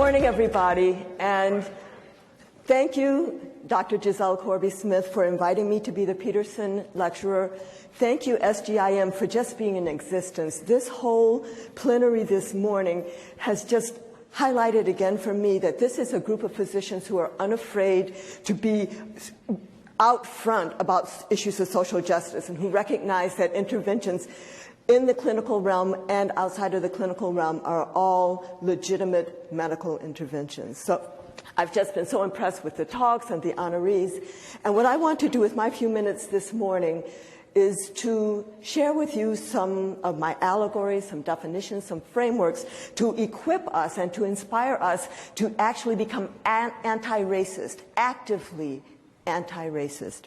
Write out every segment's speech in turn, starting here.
morning, everybody, and thank you, Dr. Giselle Corby-Smith, for inviting me to be the Peterson lecturer. Thank you, SGIM, for just being in existence. This whole plenary this morning has just highlighted again for me that this is a group of physicians who are unafraid to be out front about issues of social justice and who recognize that interventions in the clinical realm and outside of the clinical realm are all legitimate medical interventions. So I've just been so impressed with the talks and the honorees. And what I want to do with my few minutes this morning is to share with you some of my allegories, some definitions, some frameworks to equip us and to inspire us to actually become anti-racist, actively anti-racist.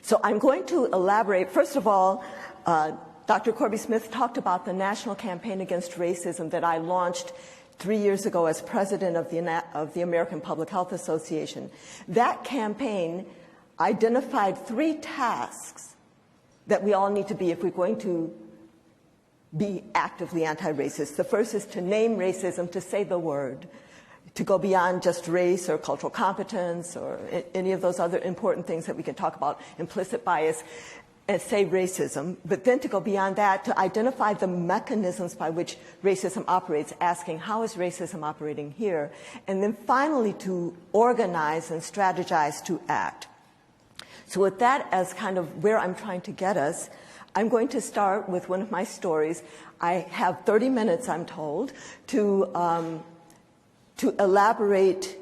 So I'm going to elaborate. First of all, Dr. Corby-Smith talked about the national campaign against racism that I launched 3 years ago as president of the American Public Health Association. That campaign identified 3 tasks that we all need to be if we're going to be actively anti-racist. The first is to name racism, to say the word, to go beyond just race or cultural competence or any of those other important things that we can talk about, implicit bias, and say racism, but then to go beyond that, to identify the mechanisms by which racism operates, asking how is racism operating here, and then finally to organize and strategize to act. So with that as kind of where I'm trying to get us, I'm going to start with one of my stories. I have 30 minutes, I'm told, to elaborate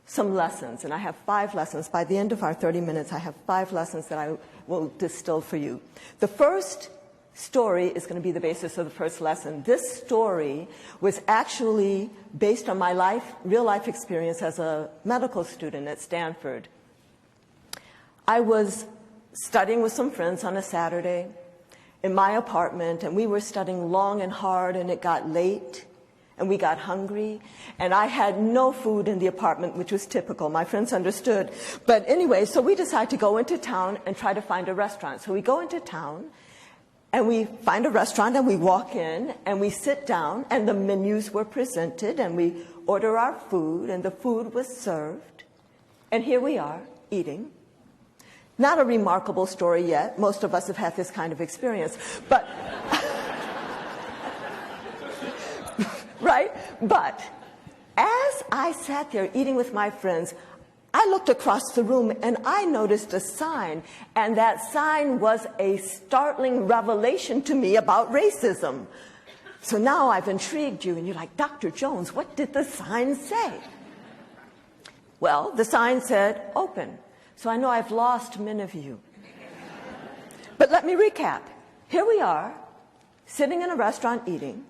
some lessons, and I have 5 lessons. By the end of our 30 minutes, I have 5 lessons that I will distill for you. The first story is going to be the basis of the first lesson. This story was actually based on my real life experience as a medical student at Stanford. I was studying with some friends on a Saturday in my apartment, and we were studying long and hard, and it got late. And we got hungry, and I had no food in the apartment, which was typical. My friends understood. But anyway, so we decided to go into town and try to find a restaurant. So we go into town, and we find a restaurant, and we walk in, and we sit down, and the menus were presented, and we order our food, and the food was served. And here we are, eating. Not a remarkable story yet. Most of us have had this kind of experience. But right? But as I sat there eating with my friends, I looked across the room and I noticed a sign, and that sign was a startling revelation to me about racism. So now I've intrigued you, and you're like, Dr. Jones, what did the sign say? Well, the sign said, open. So I know I've lost many of you. But let me recap. Here we are, sitting in a restaurant eating.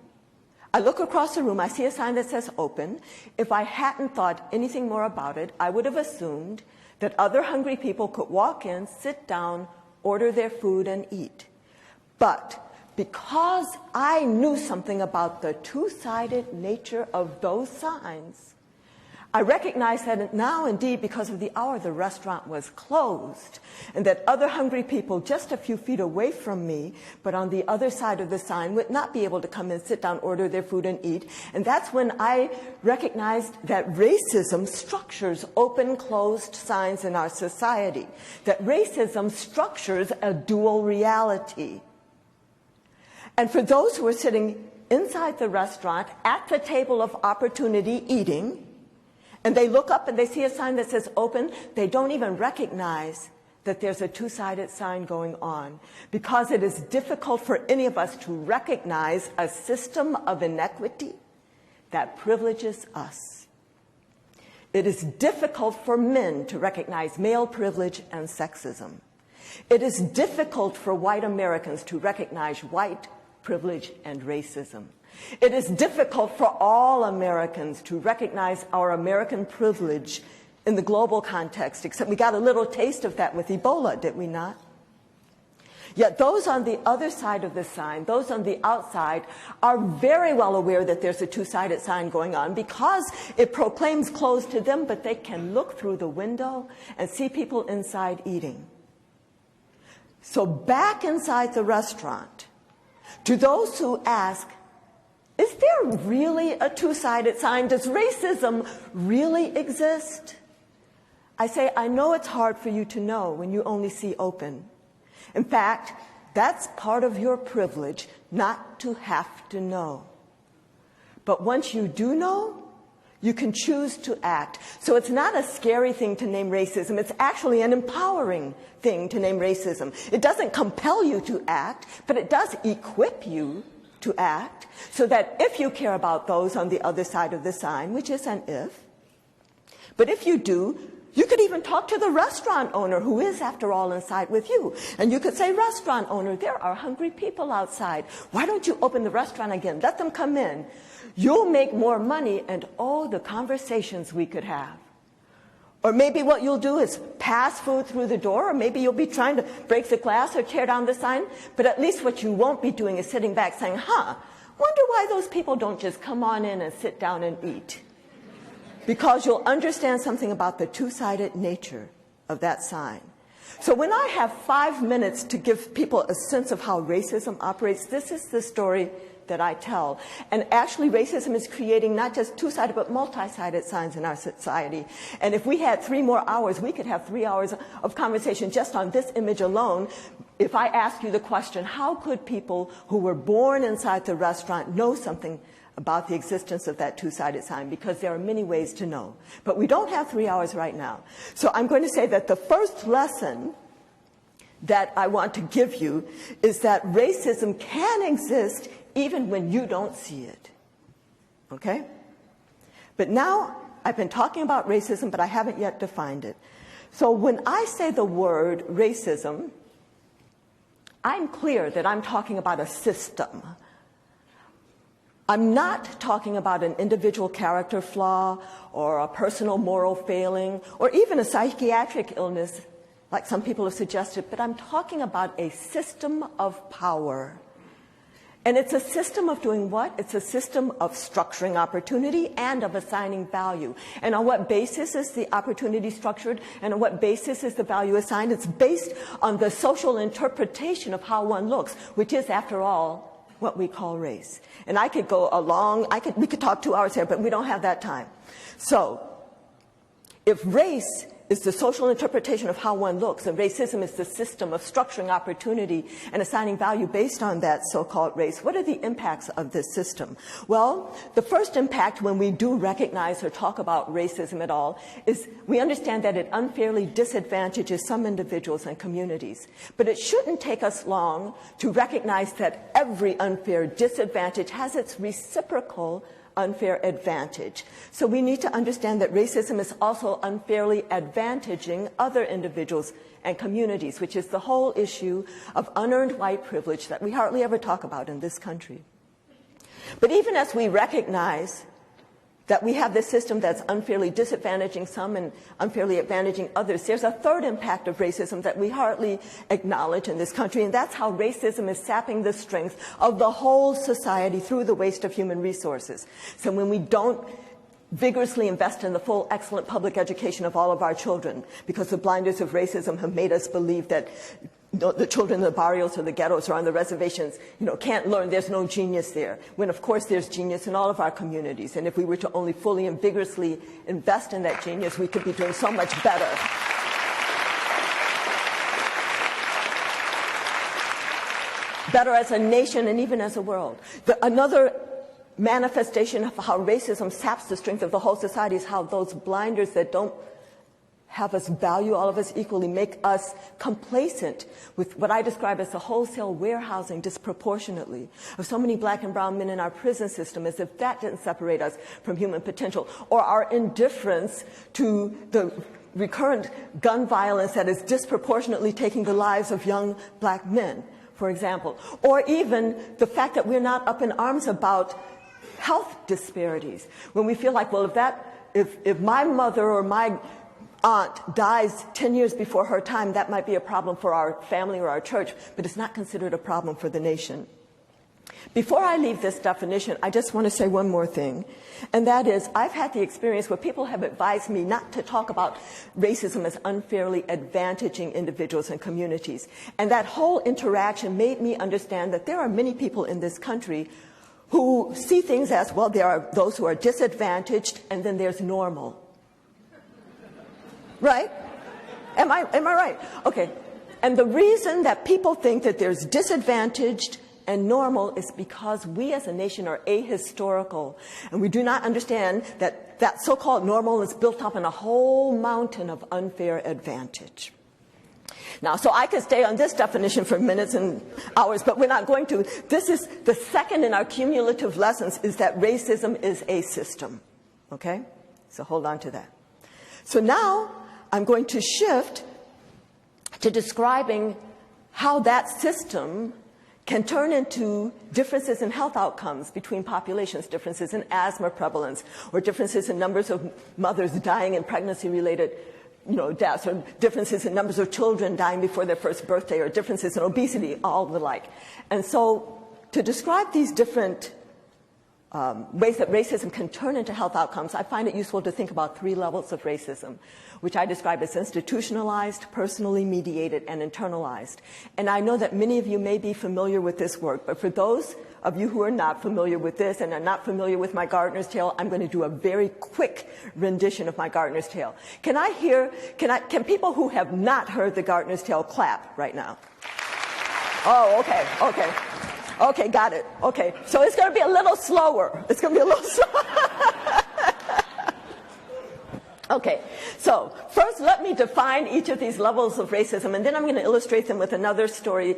I look across the room, I see a sign that says open. If I hadn't thought anything more about it, I would have assumed that other hungry people could walk in, sit down, order their food, and eat. But because I knew something about the two-sided nature of those signs, I recognized that now, indeed, because of the hour, the restaurant was closed, and that other hungry people just a few feet away from me, but on the other side of the sign, would not be able to come and sit down, order their food, and eat. And that's when I recognized that racism structures open, closed signs in our society, that racism structures a dual reality. And for those who are sitting inside the restaurant at the table of opportunity eating, and they look up and they see a sign that says open, they don't even recognize that there's a two-sided sign going on, because it is difficult for any of us to recognize a system of inequity that privileges us. It is difficult for men to recognize male privilege and sexism. It is difficult for white Americans to recognize white privilege and racism. It is difficult for all Americans to recognize our American privilege in the global context, except we got a little taste of that with Ebola, did we not? Yet those on the other side of the sign, those on the outside, are very well aware that there's a two-sided sign going on, because it proclaims closed to them, but they can look through the window and see people inside eating. So back inside the restaurant, to those who ask, is there really a two-sided sign? Does racism really exist? I say, I know it's hard for you to know when you only see open. In fact, that's part of your privilege, not to have to know. But once you do know, you can choose to act. So it's not a scary thing to name racism. It's actually an empowering thing to name racism. It doesn't compel you to act, but it does equip you to act, so that if you care about those on the other side of the sign, which is an if, but if you do, you could even talk to the restaurant owner who is, after all, inside with you. And you could say, restaurant owner, there are hungry people outside. Why don't you open the restaurant again? Let them come in. You'll make more money, and oh, the conversations we could have. Or maybe what you'll do is pass food through the door, or maybe you'll be trying to break the glass or tear down the sign. But at least what you won't be doing is sitting back saying, wonder why those people don't just come on in and sit down and eat. Because you'll understand something about the two-sided nature of that sign. So when I have 5 minutes to give people a sense of how racism operates, this is the story that I tell. And actually, racism is creating not just two-sided, but multi-sided signs in our society. And if we had 3 more hours, we could have 3 hours of conversation just on this image alone. If I ask you the question, how could people who were born inside the restaurant know something about the existence of that two-sided sign? Because there are many ways to know. But we don't have 3 hours right now. So I'm going to say that the first lesson that I want to give you is that racism can exist even when you don't see it. Okay? But now, I've been talking about racism, but I haven't yet defined it. So when I say the word racism, I'm clear that I'm talking about a system. I'm not talking about an individual character flaw or a personal moral failing or even a psychiatric illness, like some people have suggested, but I'm talking about a system of power. And it's a system of doing what? It's a system of structuring opportunity and of assigning value. And on what basis is the opportunity structured? And on what basis is the value assigned? It's based on the social interpretation of how one looks, which is, after all, what we call race. And I could go along, we could talk 2 hours here, but we don't have that time. So, if race is the social interpretation of how one looks, and racism is the system of structuring opportunity and assigning value based on that so-called race, what are the impacts of this system? Well, the first impact when we do recognize or talk about racism at all is we understand that it unfairly disadvantages some individuals and communities. But it shouldn't take us long to recognize that every unfair disadvantage has its reciprocal unfair advantage. So we need to understand that racism is also unfairly advantaging other individuals and communities, which is the whole issue of unearned white privilege that we hardly ever talk about in this country. But even as we recognize that we have this system that's unfairly disadvantaging some and unfairly advantaging others, there's a third impact of racism that we hardly acknowledge in this country, and that's how racism is sapping the strength of the whole society through the waste of human resources. So when we don't vigorously invest in the full, excellent public education of all of our children, because the blinders of racism have made us believe that the children in the barrios or the ghettos or on the reservations, can't learn. There's no genius there. When, of course, there's genius in all of our communities. And if we were to only fully and vigorously invest in that genius, we could be doing so much better. Better as a nation and even as a world. Another manifestation of how racism saps the strength of the whole society is how those blinders that don't have us value all of us equally make us complacent with what I describe as the wholesale warehousing disproportionately of so many black and brown men in our prison system, as if that didn't separate us from human potential, or our indifference to the recurrent gun violence that is disproportionately taking the lives of young black men, for example, or even the fact that we're not up in arms about health disparities, when we feel like, well, if my mother or my aunt dies 10 years before her time, that might be a problem for our family or our church, but it's not considered a problem for the nation. Before I leave this definition, I just want to say one more thing, and that is I've had the experience where people have advised me not to talk about racism as unfairly advantaging individuals and communities. And that whole interaction made me understand that there are many people in this country who see things as, well, there are those who are disadvantaged, and then there's normal. Right? Am I right? Okay. And the reason that people think that there's disadvantaged and normal is because we as a nation are ahistorical, and we do not understand that that so-called normal is built up in a whole mountain of unfair advantage. Now, so I could stay on this definition for minutes and hours, but we're not going to. This is the second in our cumulative lessons, is that racism is a system. Okay? So hold on to that. So now I'm going to shift to describing how that system can turn into differences in health outcomes between populations, differences in asthma prevalence, or differences in numbers of mothers dying in pregnancy-related deaths, or differences in numbers of children dying before their first birthday, or differences in obesity, all the like. And so to describe these different ways that racism can turn into health outcomes, I find it useful to think about 3 levels of racism, which I describe as institutionalized, personally mediated, and internalized. And I know that many of you may be familiar with this work, but for those of you who are not familiar with this and are not familiar with my Gardner's tale, I'm going to do a very quick rendition of my Gardner's tale. Can people who have not heard the Gardner's tale clap right now? Oh, okay. Okay, got it. Okay, so it's going to be a little slower. It's going to be a little slower. Okay, so first let me define each of these levels of racism, and then I'm going to illustrate them with another story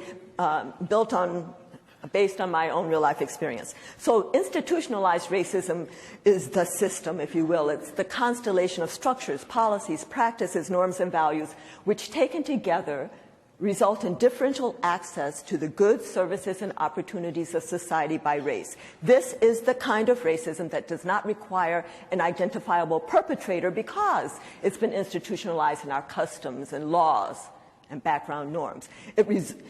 based on my own real-life experience. So institutionalized racism is the system, if you will. It's the constellation of structures, policies, practices, norms, and values, which taken together result in differential access to the goods, services, and opportunities of society by race. This is the kind of racism that does not require an identifiable perpetrator because it's been institutionalized in our customs and laws and background norms. It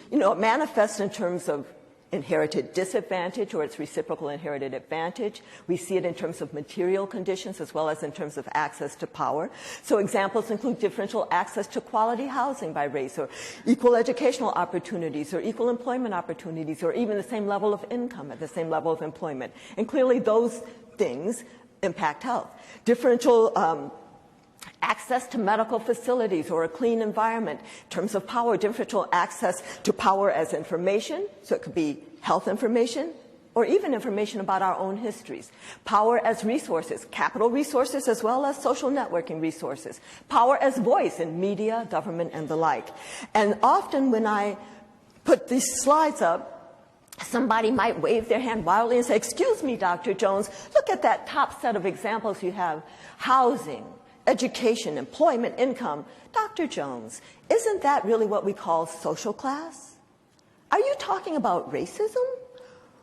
manifests in terms of inherited disadvantage or its reciprocal inherited advantage. We see it in terms of material conditions as well as in terms of access to power. So examples include differential access to quality housing by race, or equal educational opportunities, or equal employment opportunities, or even the same level of income at the same level of employment. And clearly those things impact health. Differential access to medical facilities or a clean environment. In terms of power, differential access to power as information, so it could be health information, or even information about our own histories. Power as resources, capital resources as well as social networking resources. Power as voice in media, government, and the like. And often when I put these slides up, somebody might wave their hand wildly and say, "Excuse me, Dr. Jones, look at that top set of examples you have. Housing, education, employment, income. Dr. Jones, isn't that really what we call social class? Are you talking about racism?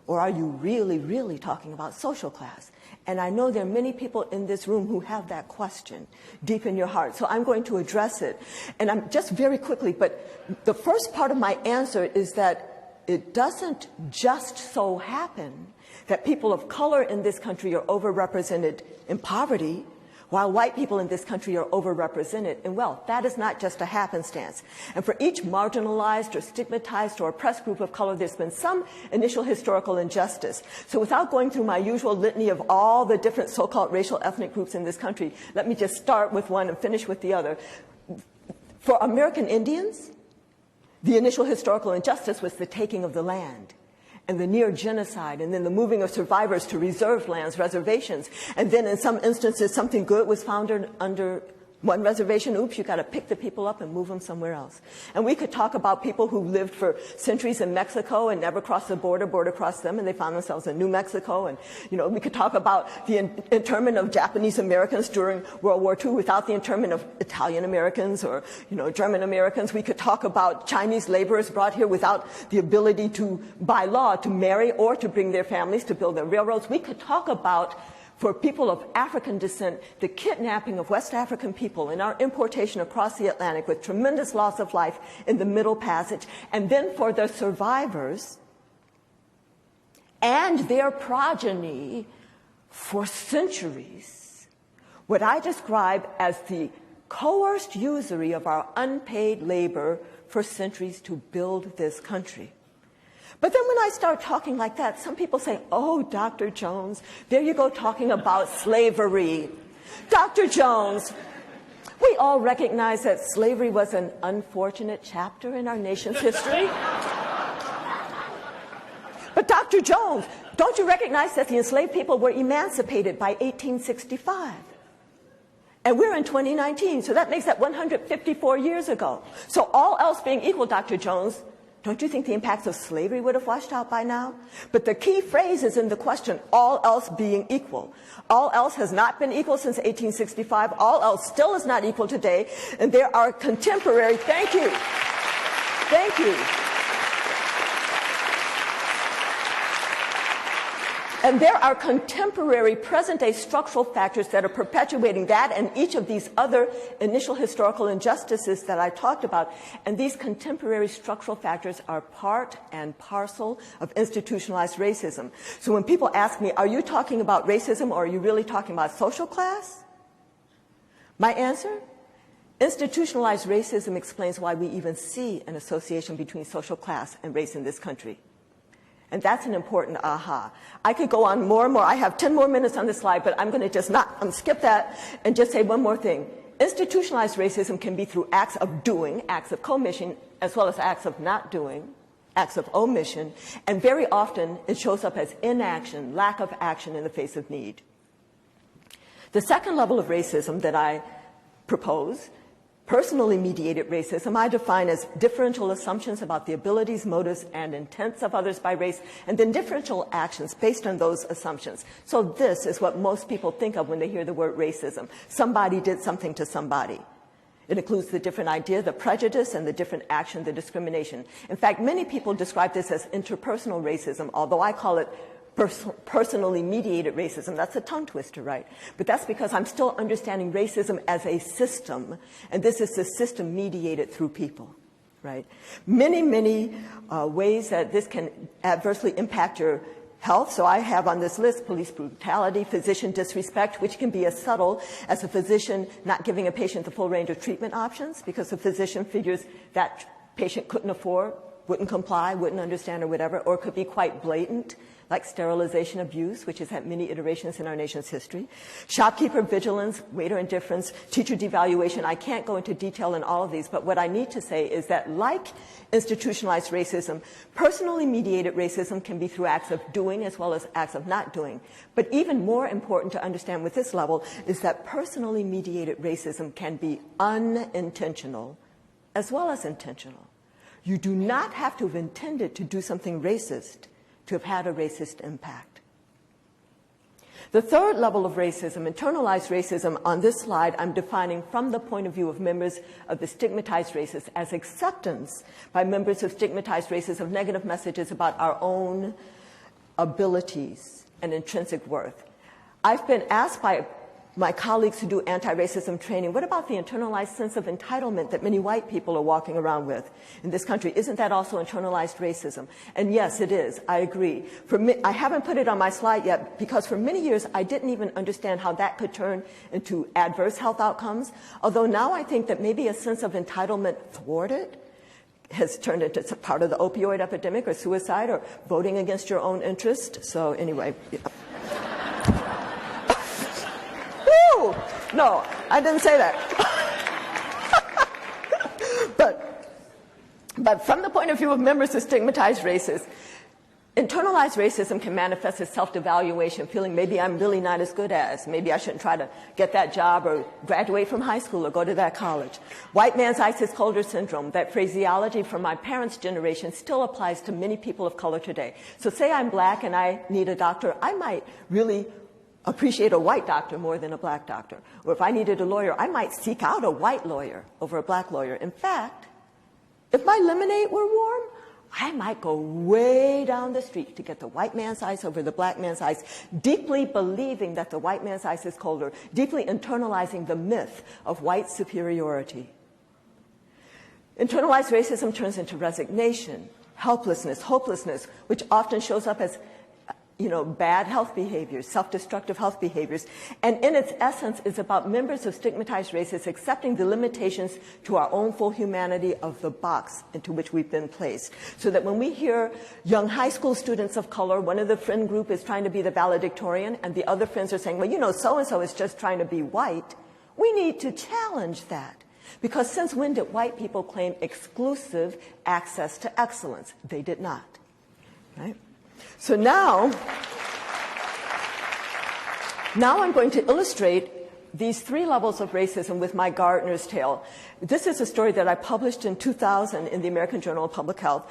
Or are you really, really talking about social class?" And I know there are many people in this room who have that question deep in your heart. So I'm going to address it. And I'm just very quickly, but the first part of my answer is that it doesn't just so happen that people of color in this country are overrepresented in poverty, while white people in this country are overrepresented in wealth. That is not just a happenstance. And for each marginalized or stigmatized or oppressed group of color, there's been some initial historical injustice. So without going through my usual litany of all the different so-called racial ethnic groups in this country, let me just start with one and finish with the other. For American Indians, the initial historical injustice was the taking of the land, and the near genocide, and then the moving of survivors to reserved lands, reservations. And then in some instances, something good was found under one reservation. Oops, you got to pick the people up and move them somewhere else. And we could talk about people who lived for centuries in Mexico and never crossed the border crossed them, and they found themselves in New Mexico. And, we could talk about the internment of Japanese Americans during World War II without the internment of Italian Americans or, German Americans. We could talk about Chinese laborers brought here without the ability to, by law, to marry or to bring their families to build their railroads. We could talk about, for people of African descent, the kidnapping of West African people and our importation across the Atlantic with tremendous loss of life in the Middle Passage. And then for the survivors and their progeny for centuries, what I describe as the coerced usury of our unpaid labor for centuries to build this country. But then when I start talking like that, some people say, oh, Dr. Jones, there you go talking about slavery. Dr. Jones, we all recognize that slavery was an unfortunate chapter in our nation's history. But Dr. Jones, don't you recognize that the enslaved people were emancipated by 1865? And we're in 2019, so that makes that 154 years ago. So all else being equal, Dr. Jones, don't you think the impacts of slavery would have washed out by now? But the key phrase is in the question, all else being equal. All else has not been equal since 1865. All else still is not equal today. And there are contemporary, thank you. And there are contemporary present-day structural factors that are perpetuating that and each of these other initial historical injustices that I talked about. And these contemporary structural factors are part and parcel of institutionalized racism. So when people ask me, are you talking about racism or are you really talking about social class? My answer, institutionalized racism explains why we even see an association between social class and race in this country. And that's an important aha. I could go on more and more. I have 10 more minutes on this slide, but I'm going to just skip that and just say one more thing. Institutionalized racism can be through acts of doing, acts of commission, as well as acts of not doing, acts of omission, and very often it shows up as inaction, lack of action in the face of need. The second level of racism that I propose, personally mediated racism, I define as differential assumptions about the abilities, motives, and intents of others by race, and then differential actions based on those assumptions. So this is what most people think of when they hear the word racism. Somebody did something to somebody. It includes the different idea, the prejudice, and the different action, the discrimination. In fact, many people describe this as interpersonal racism, although I call it personally mediated racism. That's a tongue twister, right? But that's because I'm still understanding racism as a system, and this is a system mediated through people, right? Many ways that this can adversely impact your health. So I have on this list police brutality, physician disrespect, which can be as subtle as a physician not giving a patient the full range of treatment options because the physician figures that patient couldn't afford, wouldn't comply, wouldn't understand, or whatever, or it could be quite blatant, like sterilization abuse, which has had many iterations in our nation's history. Shopkeeper vigilance, waiter indifference, teacher devaluation. I can't go into detail in all of these, but what I need to say is that like institutionalized racism, personally mediated racism can be through acts of doing as well as acts of not doing. But even more important to understand with this level is that personally mediated racism can be unintentional as well as intentional. You do not have to have intended to do something racist to have had a racist impact. The third level of racism, internalized racism, on this slide I'm defining from the point of view of members of the stigmatized races as acceptance by members of stigmatized races of negative messages about our own abilities and intrinsic worth. I've been asked by my colleagues who do anti-racism training, what about the internalized sense of entitlement that many white people are walking around with in this country? Isn't that also internalized racism? And yes, it is. I agree. I haven't put it on my slide yet because for many years I didn't even understand how that could turn into adverse health outcomes, although now I think that maybe a sense of entitlement thwarted has turned into part of the opioid epidemic or suicide or voting against your own interest. So anyway. Yeah. No, I didn't say that. But from the point of view of members of stigmatized races, internalized racism can manifest as self-devaluation, feeling maybe I'm really not as good as, maybe I shouldn't try to get that job or graduate from high school or go to that college. White man's ice is colder syndrome, that phraseology from my parents' generation still applies to many people of color today. So say I'm black and I need a doctor, I might really appreciate a white doctor more than a black doctor. Or if I needed a lawyer, I might seek out a white lawyer over a black lawyer. In fact, if my lemonade were warm, I might go way down the street to get the white man's ice over the black man's ice, deeply believing that the white man's ice is colder, deeply internalizing the myth of white superiority. Internalized racism turns into resignation, helplessness, hopelessness, which often shows up as bad health behaviors, self-destructive health behaviors. And in its essence, it's about members of stigmatized races accepting the limitations to our own full humanity of the box into which we've been placed. So that when we hear young high school students of color, one of the friend group is trying to be the valedictorian, and the other friends are saying, well, so-and-so is just trying to be white, we need to challenge that. Because since when did white people claim exclusive access to excellence? They did not. Right? So now I'm going to illustrate these 3 levels of racism with my Gardner's tale. This is a story that I published in 2000 in the American Journal of Public Health.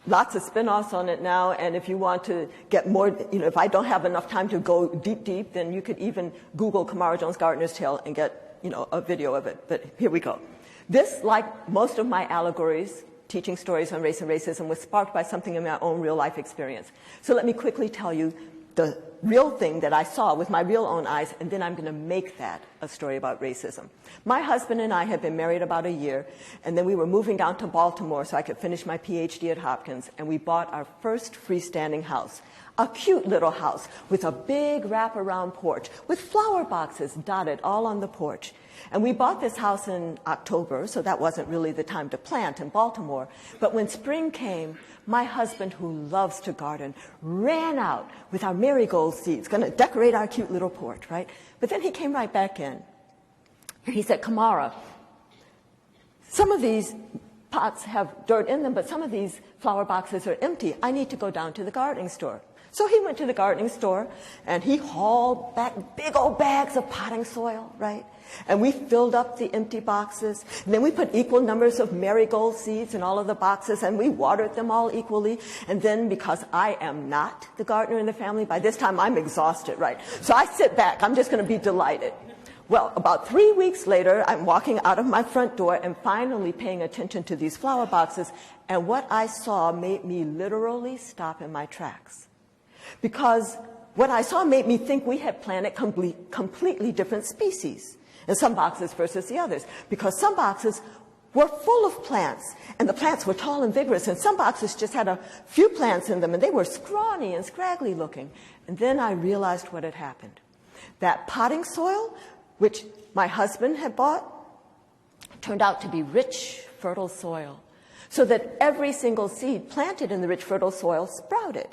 Lots of spin-offs on it now, and if you want to get more, if I don't have enough time to go deep, then you could even Google Camara Jones Gardner's tale and get, a video of it. But here we go. This, like most of my allegories, teaching stories on race and racism, was sparked by something in my own real-life experience. So let me quickly tell you the real thing that I saw with my real own eyes, and then I'm going to make that a story about racism. My husband and I had been married about a year, and then we were moving down to Baltimore so I could finish my PhD at Hopkins, and we bought our first freestanding house. A cute little house with a big wraparound porch with flower boxes dotted all on the porch. And we bought this house in October, so that wasn't really the time to plant in Baltimore. But when spring came, my husband, who loves to garden, ran out with our marigold seeds, going to decorate our cute little porch, right? But then he came right back in. And he said, Camara, some of these pots have dirt in them, but some of these flower boxes are empty. I need to go down to the gardening store. So he went to the gardening store, and he hauled back big old bags of potting soil, right? And we filled up the empty boxes. And then we put equal numbers of marigold seeds in all of the boxes, and we watered them all equally. And then, because I am not the gardener in the family, by this time I'm exhausted, right? So I sit back. I'm just going to be delighted. Well, about 3 weeks later, I'm walking out of my front door and finally paying attention to these flower boxes. And what I saw made me literally stop in my tracks. Because what I saw made me think we had planted completely different species in some boxes versus the others. Because some boxes were full of plants, and the plants were tall and vigorous, and some boxes just had a few plants in them, and they were scrawny and scraggly looking. And then I realized what had happened. That potting soil, which my husband had bought, turned out to be rich, fertile soil, so that every single seed planted in the rich, fertile soil sprouted.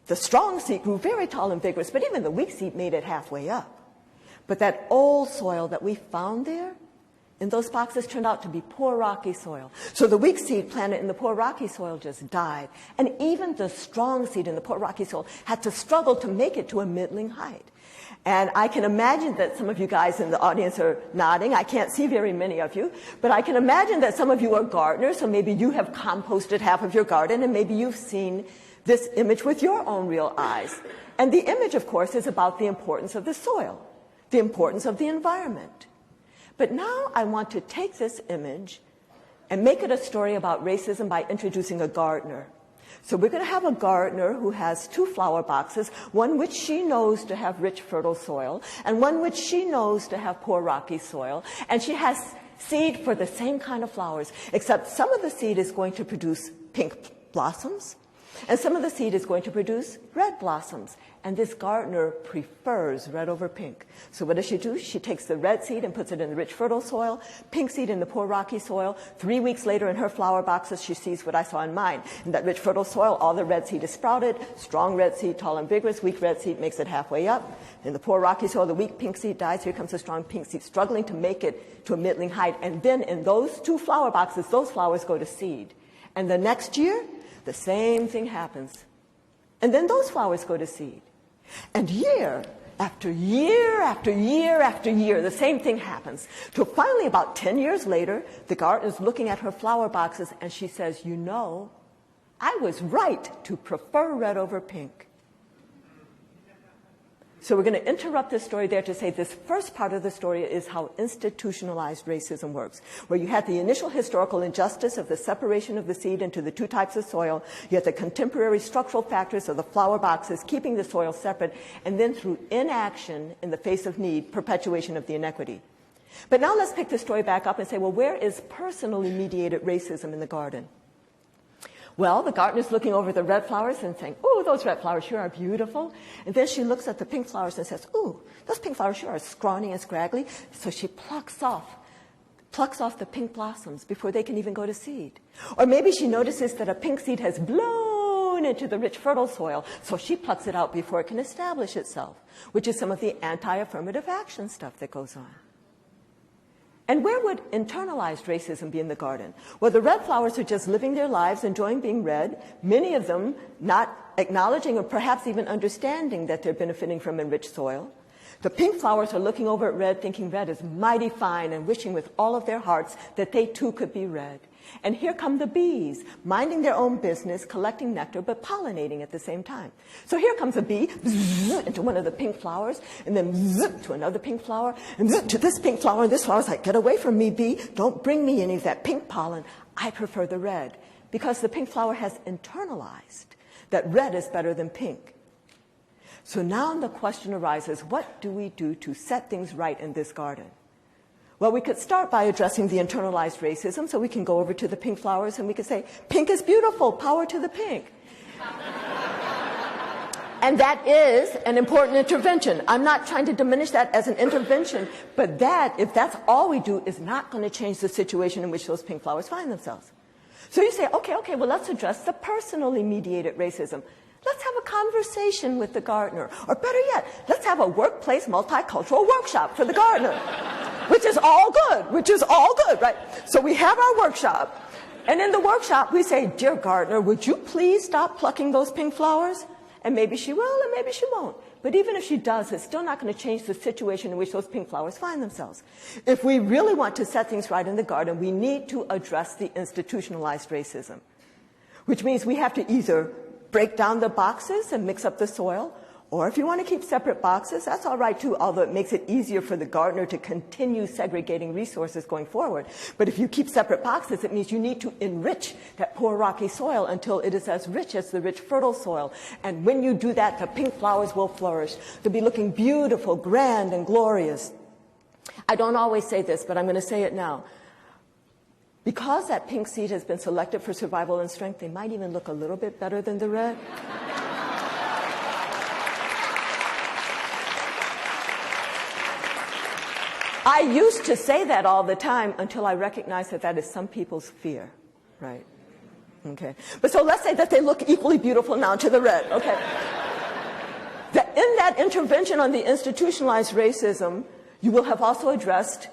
The strong seed grew very tall and vigorous, but even the weak seed made it halfway up. But that old soil that we found there in those boxes turned out to be poor rocky soil. So the weak seed planted in the poor rocky soil just died. And even the strong seed in the poor rocky soil had to struggle to make it to a middling height. And I can imagine that some of you guys in the audience are nodding. I can't see very many of you, but I can imagine that some of you are gardeners, so maybe you have composted half of your garden, and maybe you've seen this image with your own real eyes. And the image, of course, is about the importance of the soil, the importance of the environment. But now I want to take this image and make it a story about racism by introducing a gardener. So we're going to have a gardener who has 2 flower boxes, one which she knows to have rich, fertile soil, and one which she knows to have poor, rocky soil. And she has seed for the same kind of flowers, except some of the seed is going to produce pink blossoms, and some of the seed is going to produce red blossoms. And this gardener prefers red over pink. So what does she do? She takes the red seed and puts it in the rich, fertile soil, pink seed in the poor, rocky soil. 3 weeks later in her flower boxes, she sees what I saw in mine. In that rich, fertile soil, all the red seed is sprouted. Strong red seed, tall and vigorous. Weak red seed makes it halfway up. In the poor, rocky soil, the weak pink seed dies. Here comes the strong pink seed, struggling to make it to a middling height. And then in those 2 flower boxes, those flowers go to seed. And the next year, the same thing happens. And then those flowers go to seed. And year after year after year after year, the same thing happens. Till finally, about 10 years later, the gardener's looking at her flower boxes, and she says, I was right to prefer red over pink. So we're going to interrupt this story there to say this first part of the story is how institutionalized racism works, where you had the initial historical injustice of the separation of the seed into the 2 types of soil, you had the contemporary structural factors of the flower boxes keeping the soil separate, and then through inaction in the face of need, perpetuation of the inequity. But now let's pick the story back up and say, well, where is personally mediated racism in the garden? Well, the gardener's looking over the red flowers and saying, ooh, those red flowers sure are beautiful. And then she looks at the pink flowers and says, ooh, those pink flowers sure are scrawny and scraggly. So she plucks off the pink blossoms before they can even go to seed. Or maybe she notices that a pink seed has blown into the rich, fertile soil, so she plucks it out before it can establish itself, which is some of the anti-affirmative action stuff that goes on. And where would internalized racism be in the garden? Well, the red flowers are just living their lives, enjoying being red, many of them not acknowledging or perhaps even understanding that they're benefiting from enriched soil. The pink flowers are looking over at red, thinking red is mighty fine and wishing with all of their hearts that they too could be red. And here come the bees, minding their own business, collecting nectar, but pollinating at the same time. So here comes a bee into one of the pink flowers, and then to another pink flower, and to this pink flower, and this flower's like, get away from me, bee. Don't bring me any of that pink pollen. I prefer the red, because the pink flower has internalized that red is better than pink. So now the question arises, what do we do to set things right in this garden? Well, we could start by addressing the internalized racism, so we can go over to the pink flowers and we could say, pink is beautiful, power to the pink. And that is an important intervention. I'm not trying to diminish that as an intervention, but that, if that's all we do, is not going to change the situation in which those pink flowers find themselves. So you say, okay, well, let's address the personally mediated racism. Let's have a conversation with the gardener. Or better yet, let's have a workplace multicultural workshop for the gardener. Which is all good, right? So we have our workshop. And in the workshop, we say, dear gardener, would you please stop plucking those pink flowers? And maybe she will, and maybe she won't. But even if she does, it's still not going to change the situation in which those pink flowers find themselves. If we really want to set things right in the garden, we need to address the institutionalized racism. Which means we have to either break down the boxes and mix up the soil, or if you want to keep separate boxes, that's all right too, although it makes it easier for the gardener to continue segregating resources going forward. But if you keep separate boxes, it means you need to enrich that poor rocky soil until it is as rich as the rich fertile soil. And when you do that, the pink flowers will flourish. They'll be looking beautiful, grand, and glorious. I don't always say this, but I'm going to say it now. Because that pink seed has been selected for survival and strength, they might even look a little bit better than the red. I used to say that all the time until I recognized that that is some people's fear, right? Okay. But so let's say that they look equally beautiful now to the red, okay? In that intervention on the institutionalized racism, you will have also addressed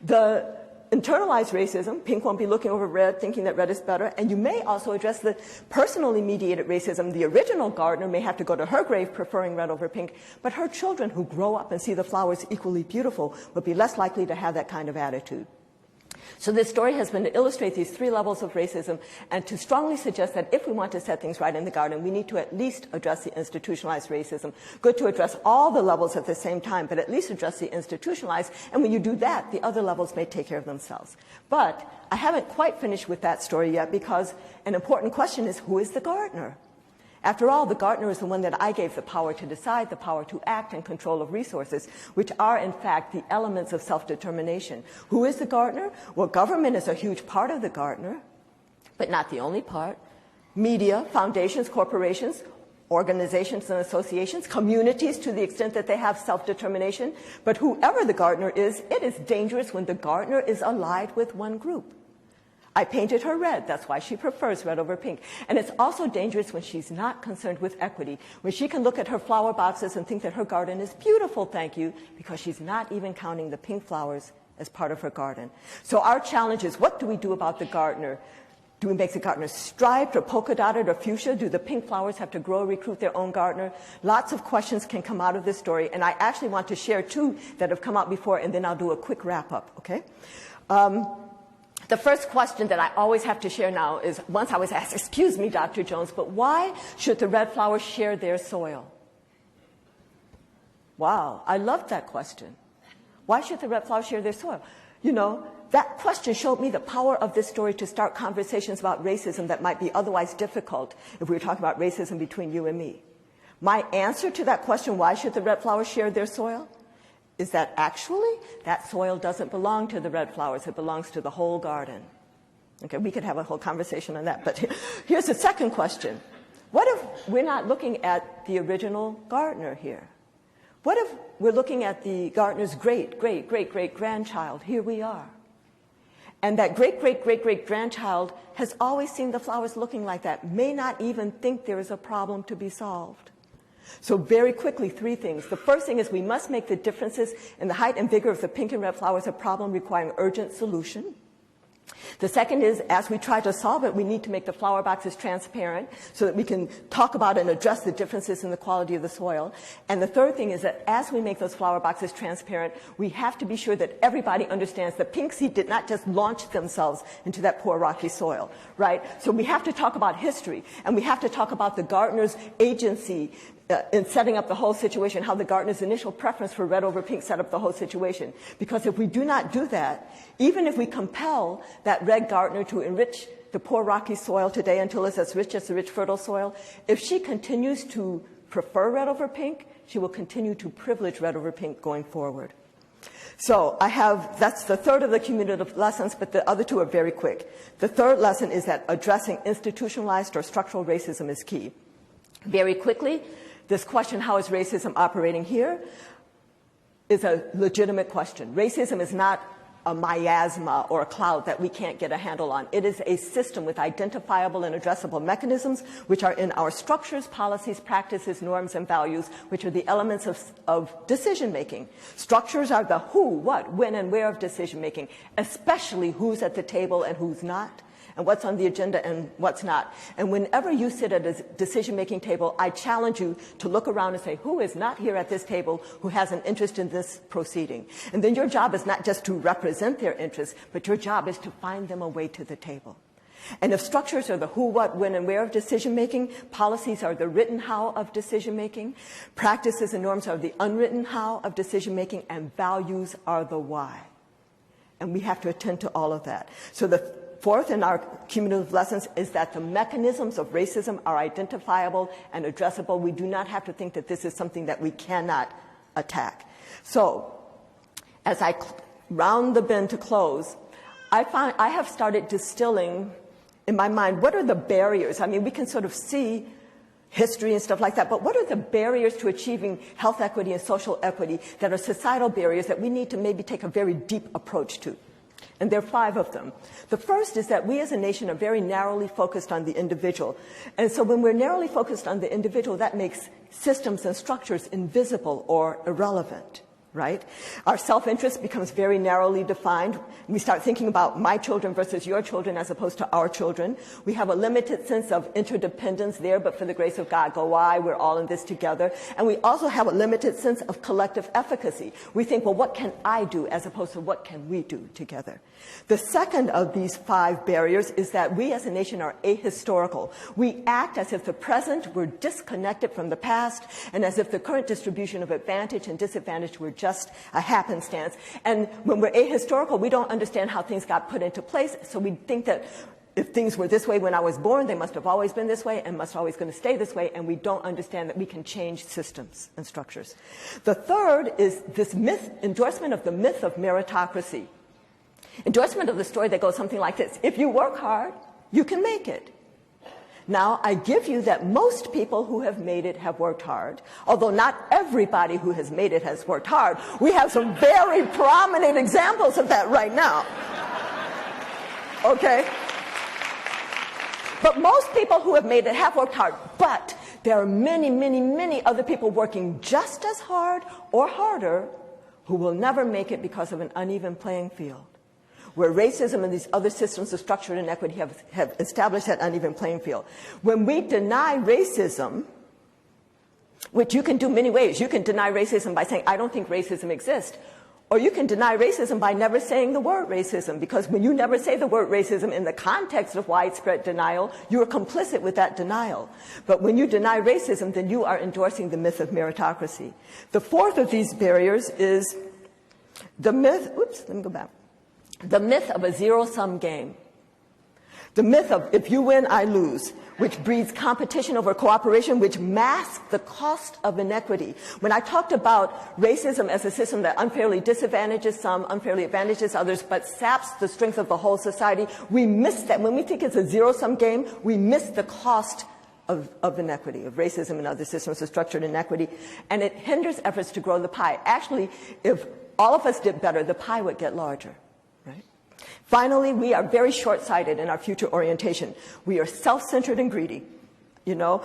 the internalized racism. Pink won't be looking over red thinking that red is better. And you may also address the personally mediated racism. The original gardener may have to go to her grave preferring red over pink, but her children who grow up and see the flowers equally beautiful will be less likely to have that kind of attitude. So this story has been to illustrate these three levels of racism and to strongly suggest that if we want to set things right in the garden, we need to at least address the institutionalized racism. Good to address all the levels at the same time, but at least address the institutionalized. And when you do that, the other levels may take care of themselves. But I haven't quite finished with that story yet, because an important question is, who is the gardener? After all, the gardener is the one that I gave the power to decide, the power to act, and control of resources, which are, in fact, the elements of self-determination. Who is the gardener? Well, government is a huge part of the gardener, but not the only part. Media, foundations, corporations, organizations and associations, communities to the extent that they have self-determination. But whoever the gardener is, it is dangerous when the gardener is allied with one group. I painted her red. That's why she prefers red over pink. And it's also dangerous when she's not concerned with equity, when she can look at her flower boxes and think that her garden is beautiful, thank you, because she's not even counting the pink flowers as part of her garden. So our challenge is, what do we do about the gardener? Do we make the gardener striped or polka dotted or fuchsia? Do the pink flowers have to grow, recruit their own gardener? Lots of questions can come out of this story, and I actually want to share two that have come out before, and then I'll do a quick wrap-up, okay? The first question that I always have to share now is, once I was asked, excuse me, Dr. Jones, but why should the red flowers share their soil? Wow, I loved that question. Why should the red flowers share their soil? You know, that question showed me the power of this story to start conversations about racism that might be otherwise difficult if we were talking about racism between you and me. My answer to that question, why should the red flowers share their soil, is that actually that soil doesn't belong to the red flowers. It belongs to the whole garden. Okay, we could have a whole conversation on that. But here's the second question. What if we're not looking at the original Gardner here? What if we're looking at the Gardner's great-great-great-great-grandchild? Here we are. And that great-great-great-great-grandchild has always seen the flowers looking like that, may not even think there is a problem to be solved. So very quickly, three things. The first thing is we must make the differences in the height and vigor of the pink and red flowers a problem requiring urgent solution. The second is, as we try to solve it, we need to make the flower boxes transparent so that we can talk about and address the differences in the quality of the soil. And the third thing is that as we make those flower boxes transparent, we have to be sure that everybody understands that pink seed did not just launch themselves into that poor rocky soil, right? So we have to talk about history, and we have to talk about the Gardner's agency in setting up the whole situation, how the Gardner's initial preference for red over pink set up the whole situation. Because if we do not do that, even if we compel that red Gardner to enrich the poor rocky soil today until it's as rich as the rich fertile soil, if she continues to prefer red over pink, she will continue to privilege red over pink going forward. So that's the third of the cumulative lessons, but the other two are very quick. The third lesson is that addressing institutionalized or structural racism is key. Very quickly, this question, how is racism operating here, is a legitimate question. Racism is not a miasma or a cloud that we can't get a handle on. It is a system with identifiable and addressable mechanisms which are in our structures, policies, practices, norms, and values, which are the elements of decision-making. Structures are the who, what, when, and where of decision-making, especially who's at the table and who's not, and what's on the agenda and what's not. And whenever you sit at a decision-making table, I challenge you to look around and say, who is not here at this table who has an interest in this proceeding? And then your job is not just to represent their interests, but your job is to find them a way to the table. And if structures are the who, what, when, and where of decision-making, policies are the written how of decision-making, practices and norms are the unwritten how of decision-making, and values are the why. And we have to attend to all of that. So the fourth in our cumulative lessons is that the mechanisms of racism are identifiable and addressable. We do not have to think that this is something that we cannot attack. So as I round the bend to close, I have started distilling in my mind, what are the barriers? I mean, we can sort of see history and stuff like that, but what are the barriers to achieving health equity and social equity that are societal barriers that we need to maybe take a very deep approach to? And there are 5 of them. The first is that we as a nation are very narrowly focused on the individual. And so when we're narrowly focused on the individual, that makes systems and structures invisible or irrelevant, right? Our self-interest becomes very narrowly defined. We start thinking about my children versus your children as opposed to our children. We have a limited sense of interdependence there, but for the grace of God, go I, we're all in this together. And we also have a limited sense of collective efficacy. We think, well, what can I do as opposed to what can we do together? The second of these 5 barriers is that we as a nation are ahistorical. We act as if the present were disconnected from the past, and as if the current distribution of advantage and disadvantage were just a happenstance. And when we're ahistorical, we don't understand how things got put into place, so we think that if things were this way when I was born, they must have always been this way and must always going to stay this way, and we don't understand that we can change systems and structures. The third is this endorsement of the myth of meritocracy. Endorsement of the story that goes something like this: if you work hard, you can make it. Now, I give you that most people who have made it have worked hard, although not everybody who has made it has worked hard. We have some very prominent examples of that right now. Okay? But most people who have made it have worked hard. But there are many, many, many other people working just as hard or harder who will never make it because of an uneven playing field, where racism and these other systems of structural inequity have established that uneven playing field. When we deny racism, which you can do many ways. You can deny racism by saying, I don't think racism exists. Or you can deny racism by never saying the word racism, because when you never say the word racism in the context of widespread denial, you are complicit with that denial. But when you deny racism, then you are endorsing the myth of meritocracy. The fourth of these barriers is the myth, the myth of a zero-sum game. The myth of if you win, I lose, which breeds competition over cooperation, which masks the cost of inequity. When I talked about racism as a system that unfairly disadvantages some, unfairly advantages others, but saps the strength of the whole society, we miss that. When we think it's a zero-sum game, we miss the cost of inequity, of racism and other systems of structured inequity, and it hinders efforts to grow the pie. Actually, if all of us did better, the pie would get larger, right? Finally, we are very short-sighted in our future orientation. We are self-centered and greedy. You know,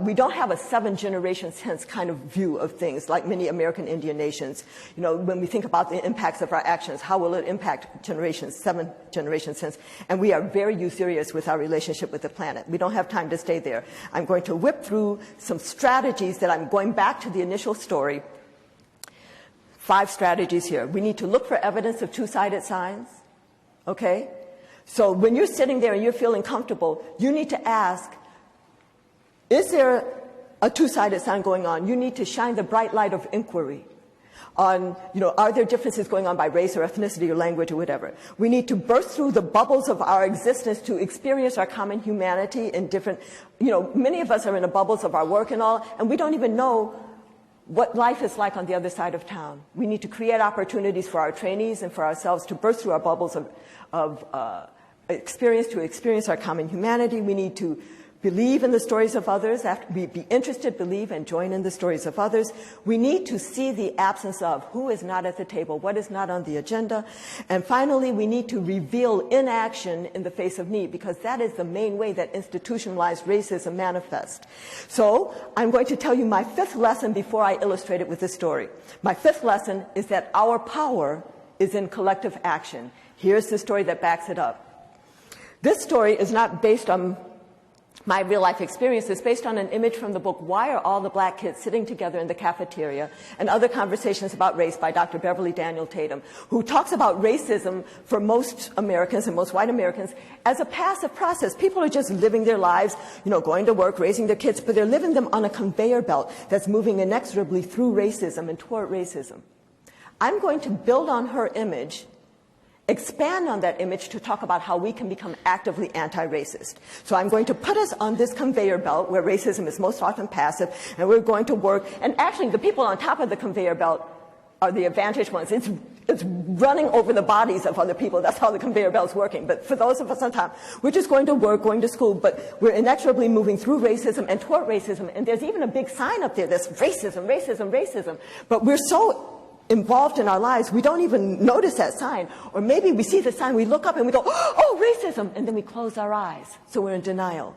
we don't have a 7 generations hence kind of view of things like many American Indian nations. You know, when we think about the impacts of our actions, how will it impact generations, 7 generations hence? And we are very usurious with our relationship with the planet. We don't have time to stay there. I'm going to whip through some strategies that I'm going back to the initial story. 5 strategies here. We need to look for evidence of two-sided signs. Okay? So when you're sitting there and you're feeling comfortable, you need to ask, is there a two-sided sign going on? You need to shine the bright light of inquiry on, you know, are there differences going on by race or ethnicity or language or whatever? We need to burst through the bubbles of our existence to experience our common humanity in different, you know, many of us are in the bubbles of our work and all, and we don't even know what life is like on the other side of town. We need to create opportunities for our trainees and for ourselves to burst through our bubbles of experience to experience our common humanity. We need to believe in the stories of others, be interested, believe, and join in the stories of others. We need to see the absence of who is not at the table, what is not on the agenda. And finally, we need to reveal inaction in the face of need, because that is the main way that institutionalized racism manifests. So I'm going to tell you my 5th lesson before I illustrate it with this story. My 5th lesson is that our power is in collective action. Here's the story that backs it up. This story is not based on my real-life experience. Is based on an image from the book Why Are All the Black Kids Sitting Together in the Cafeteria? And Other Conversations About Race by Dr. Beverly Daniel Tatum, who talks about racism for most Americans and most white Americans as a passive process. People are just living their lives, you know, going to work, raising their kids, but they're living them on a conveyor belt that's moving inexorably through racism and toward racism. I'm going to build on her image, expand on that image to talk about how we can become actively anti-racist. So I'm going to put us on this conveyor belt where racism is most often passive, and we're going to work. And actually, the people on top of the conveyor belt are the advantaged ones. It's running over the bodies of other people. That's how the conveyor belt's working. But for those of us on top, we're just going to work, going to school, but we're inexorably moving through racism and toward racism. And there's even a big sign up there that's racism, racism, racism. But we're so involved in our lives, we don't even notice that sign. Or maybe we see the sign, we look up and we go, oh, racism, and then we close our eyes. So we're in denial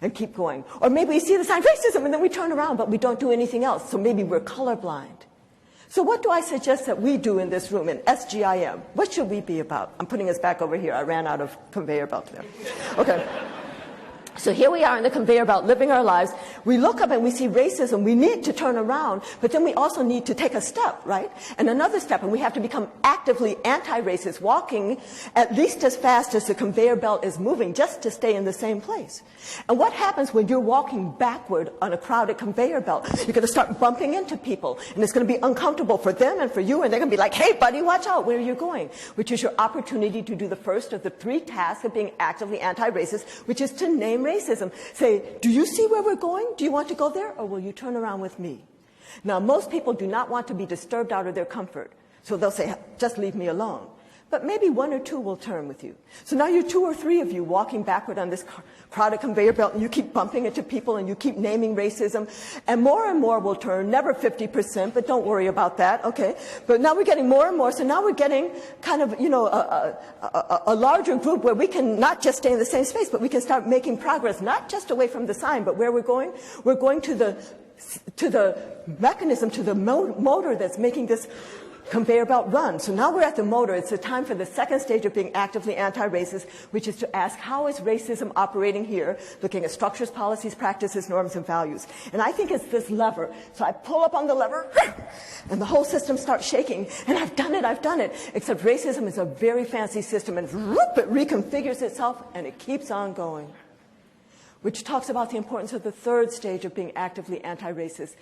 and keep going. Or maybe we see the sign, racism, and then we turn around, but we don't do anything else. So maybe we're colorblind. So what do I suggest that we do in this room in SGIM? What should we be about? I'm putting us back over here. I ran out of conveyor belt there. Okay. So here we are in the conveyor belt, living our lives. We look up and we see racism. We need to turn around, but then we also need to take a step, right? And another step, and we have to become actively anti-racist, walking at least as fast as the conveyor belt is moving, just to stay in the same place. And what happens when you're walking backward on a crowded conveyor belt? You're going to start bumping into people, and it's going to be uncomfortable for them and for you, and they're going to be like, hey, buddy, watch out, where are you going? Which is your opportunity to do the first of the 3 tasks of being actively anti-racist, which is to name racism. Say, do you see where we're going? Do you want to go there, or will you turn around with me? Now, most people do not want to be disturbed out of their comfort, so they'll say, just leave me alone. But maybe 1 or 2 will turn with you. So now you're 2 or 3 of you walking backward on this crowded conveyor belt, and you keep bumping into people, and you keep naming racism, and more will turn, never 50%, but don't worry about that, okay? But now we're getting more and more, so now we're getting kind of, you know, a larger group where we can not just stay in the same space, but we can start making progress, not just away from the sign, but where we're going to the mechanism, to the motor that's making this conveyor belt run. So now we're at the motor. It's the time for the second stage of being actively anti-racist, which is to ask, how is racism operating here? Looking at structures, policies, practices, norms, and values. And I think it's this lever. So I pull up on the lever, and the whole system starts shaking. And I've done it. Except racism is a very fancy system, and it reconfigures itself, and it keeps on going. Which talks about the importance of the third stage of being actively anti-racist,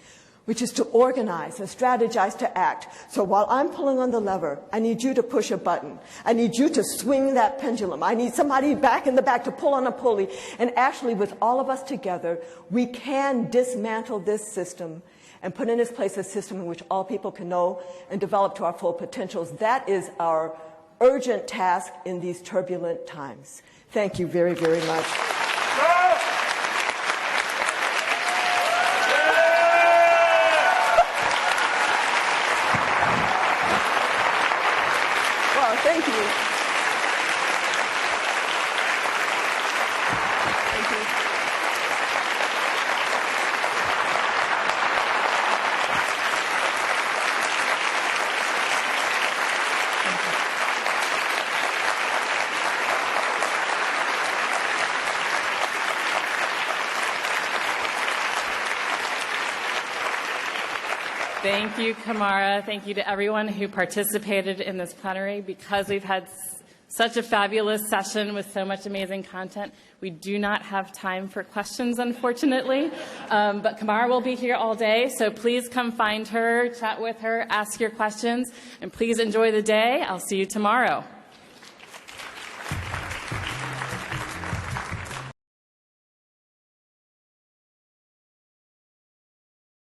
which is to organize and strategize to act. So while I'm pulling on the lever, I need you to push a button. I need you to swing that pendulum. I need somebody back in the back to pull on a pulley. And actually, with all of us together, we can dismantle this system and put in its place a system in which all people can know and develop to our full potentials. That is our urgent task in these turbulent times. Thank you very, very much. Well, thank you. Thank you. Thank you, Camara. Thank you to everyone who participated in this plenary. Because we've had such a fabulous session with so much amazing content, we do not have time for questions, unfortunately. But Camara will be here all day, so please come find her, chat with her, ask your questions, and please enjoy the day. I'll see you tomorrow.